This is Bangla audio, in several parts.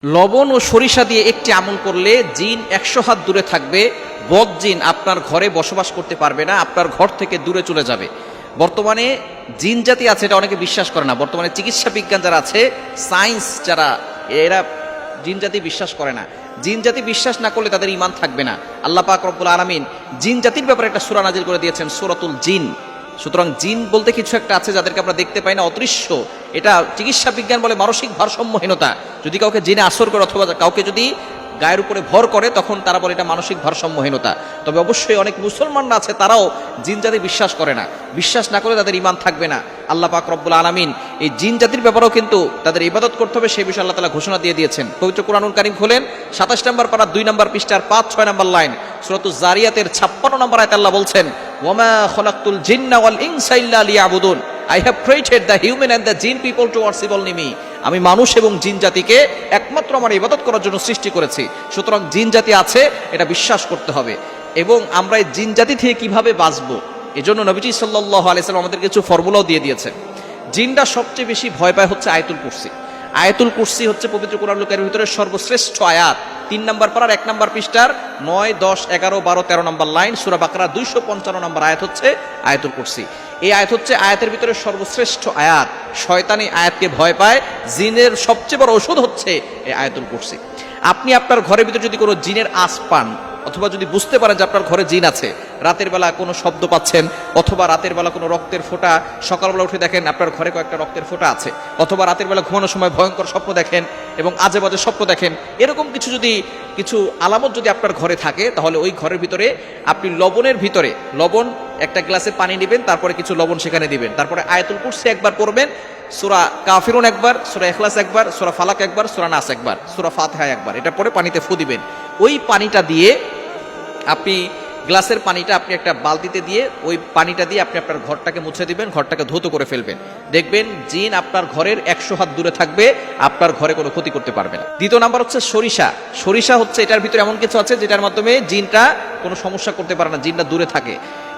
লবণ ও সরিষা দিয়ে একটি আমল করলে জিন 100 হাত দূরে থাকবে, বদ জিন আপনার ঘরে বসবাস করতে পারবে না, আপনার ঘর থেকে দূরে চলে যাবে। বর্তমানে জিন জাতি আছে, এটা অনেকে বিশ্বাস করে না। বর্তমানে চিকিৎসা বিজ্ঞান যারা আছে, সায়েন্স যারা, এরা জিন জাতি বিশ্বাস করে না। জিন জাতি বিশ্বাস না করলে তাদের ঈমান থাকবে না। আল্লাহ পাক রব্বুল আলামিন জিন জাতির ব্যাপারে একটা সূরা নাজিল করে দিয়েছেন, সূরাতুল জিন। সুতরাং জিন বলতে কিছু একটা আছে যাদেরকে আমরা দেখতে পাই না, অদৃশ্য। এটা চিকিৎসা বিজ্ঞান বলে মানসিক ভারসাম্যহীনতা। যদি কাউকে জিনে আসর করে অথবা কাউকে যদি গায়ের উপরে ভর করে, তখন তারা বলে এটা মানসিক ভারসাম্যহীনতা। তবে অবশ্যই অনেক মুসলমানরা আছে, তারাও জিন জাতি বিশ্বাস করে না। বিশ্বাস না করে তাদের ঈমান থাকবে না। আল্লাহ পাক রব্বুল আলামিন এই জিন জাতির ব্যাপারেও কিন্তু তাদের ইবাদত করতে হবে, সেই বিষয়ে আল্লাহ তাআলা ঘোষণা দিয়ে দিয়েছেন। পবিত্র কুরআনুল কারীম খোলেন, 27 নম্বর পারা 2 নম্বর পৃষ্ঠার 5-6 নম্বর লাইন, সূরাতুজ জারিয়াতের 56 নম্বর আয়াতে আল্লাহ বলছেন, ওয়ামা খলাকতুল জিন্না ওয়াল ইনসা ইল্লা লিয়াবুদুন, I have created the human and the jinn people to worship only me. আমি মানুষ এবং জিন জাতিকে একমাত্র আমার ইবাদত করার জন্য সৃষ্টি করেছি। সুতরাং জিন জাতি আছে, এটা বিশ্বাস করতে হবে। এবং আমরা এই জিন জাতি থেকে কিভাবে বাঁচবো, এজন্য নবীজি সাল্লাল্লাহু আলাইহি ওয়াসাল্লাম আমাদের কিছু ফর্মুলাও দিয়ে দিয়েছেন। জিনরা সবচেয়ে বেশি ভয় পায় হচ্ছে আয়াতুল কুরসি। আয়াতুল কুরসি হচ্ছে পবিত্র কুরআনুল কারীমের ভিতরে সর্বশ্রেষ্ঠ আয়াত। 3 নম্বর পারার 1 নম্বর পৃষ্ঠার 9, 10, 11, 12, 13 নম্বর লাইন, সূরা বাকারা 255 নম্বর আয়াত হচ্ছে আয়াতুল কুরসি। এই আয়াত হচ্ছে আয়াতের ভিতরে সর্বশ্রেষ্ঠ আয়াত। শয়তানি আয়াতকে ভয় পায়। জিনের সবচেয়ে বড় ওষুধ হচ্ছে এই আয়াতুল কুরসি। আপনি আপনার ঘরের ভিতরে যদি কোনো জিনের আশ পান, অথবা যদি বুঝতে পারেন যে আপনার ঘরে জিন আছে, রাতের বেলা কোনো শব্দ পাচ্ছেন, অথবা রাতের বেলা কোনো রক্তের ফোঁটা, সকালবেলা উঠে দেখেন আপনার ঘরে কয়েকটা রক্তের ফোঁটা আছে, অথবা রাতের বেলা ঘুমানোর সময় ভয়ঙ্কর স্বপ্ন দেখেন এবং আজে বাজে স্বপ্ন দেখেন, এরকম কিছু আলামত যদি আপনার ঘরে থাকে, তাহলে ওই ঘরের ভিতরে আপনি লবণের ভিতরে, লবণ একটা গ্লাসে পানি নেবেন, তারপরে কিছু লবণ সেখানে দিবেন, তারপরে আয়াতুল কুরসি একবার পড়বেন, সূরা কাফিরুন একবার, সূরা ইখলাস একবার, সূরা ফালাক একবার, সূরা নাস একবার, সূরা ফাতিহা একবার, এটা পরে পানিতে ফু দিবেন। ওই পানিটা দিয়ে আপনি, গ্লাসের পানিটা আপনি একটা বালতিতে দিয়ে, ওই পানিটা দিয়ে আপনি আপনার ঘরটাকে মুছে দিবেন, ঘরটাকে ধৌত করে ফেলবেন। দেখবেন জিন আপনার ঘরের 100 হাত দূরে থাকবে, আপনার ঘরে কোনো ক্ষতি করতে পারবে না। দ্বিতীয় নাম্বার হচ্ছে সরিষা। সরিষা হচ্ছে, এটার ভিতরে এমন কিছু আছে যেটার মাধ্যমে জিনটা কোনো সমস্যা করতে পারে না, জিনটা দূরে থাকে।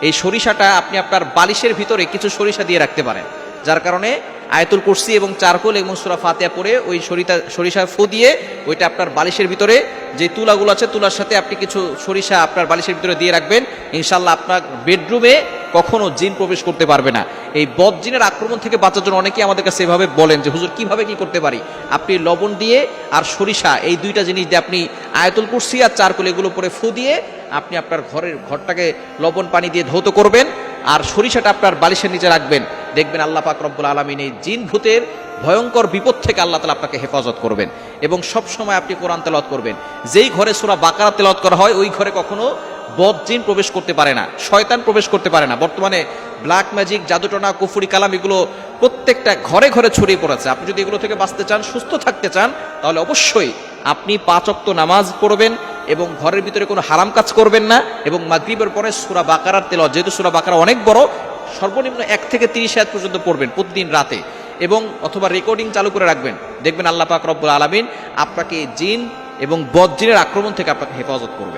এই সরিষাটা আপনি আপনার বালিশের ভিতরে কিছু সরিষা দিয়ে রাখতে পারেন, যার কারণে আয়াতুল কুরসি এবং চারকোল এবং সূরা ফাতিহা পড়ে ওই সরিষা ফু দিয়ে ওইটা আপনার বালিশের ভিতরে, যে তুলাগুলো আছে তুলার সাথে আপনি কিছু সরিষা আপনার বালিশের ভিতরে দিয়ে রাখবেন। ইনশাআল্লাহ আপনার বেডরুমে কখনো জিন প্রবেশ করতে পারবে না। এই বদ জিনের আক্রমণ থেকে বাঁচার জন্য অনেকেই আমাদের কাছে এভাবে বলেন যে হুজুর কিভাবে কি করতে পারি। আপনি লবণ দিয়ে আর সরিষা, এই দুইটা জিনিস দিয়ে আপনি আয়াতুল কুরসি আর চারকোল এগুলো পরে ফু দিয়ে আপনি আপনার ঘরটাকে লবণ পানি দিয়ে ধৌত করবেন, আর সরিষাটা আপনার বালিশের নিচে রাখবেন। দেখবেন আল্লাহ পাক রব্বুল আলামিন এই জিন ভূতের ভয়ঙ্কর বিপদ থেকে আল্লাহ তাআলা আপনাকে হেফাজত করবেন। এবং সব সময় আপনি কোরআন তেলাওয়াত করবেন। যেই ঘরে সূরা বাকারা তেলাওয়াত করা হয়, ওই ঘরে কখনো বদ জিন প্রবেশ করতে পারে না, শয়তান প্রবেশ করতে পারে না। বর্তমানে ব্ল্যাক ম্যাজিক, জাদুটনা, কুফরি কালাম, এগুলো প্রত্যেকটা ঘরে ঘরে ছড়িয়ে পড়েছে। আপনি যদি এগুলো থেকে বাঁচতে চান, সুস্থ থাকতে চান, তাহলে অবশ্যই আপনি 5 ওয়াক্ত নামাজ পড়বেন এবং ঘরের ভিতরে কোনো হারাম কাজ করবেন না, এবং মাগরিবের পরে সূরা বাকারার তেলাওয়াত, যেহেতু সূরা বাকারা অনেক বড়, সর্বনিম্ন 1 থেকে 30 আয়াত পর্যন্ত পড়বেন প্রতিদিন রাতে, এবং অথবা রেকর্ডিং চালু করে রাখবেন। দেখবেন আল্লাহ পাক রব্বুল আলামিন আপনাকে জিন এবং বদ জিনের আক্রমণ থেকে আপনাকে হেফাজত করবে।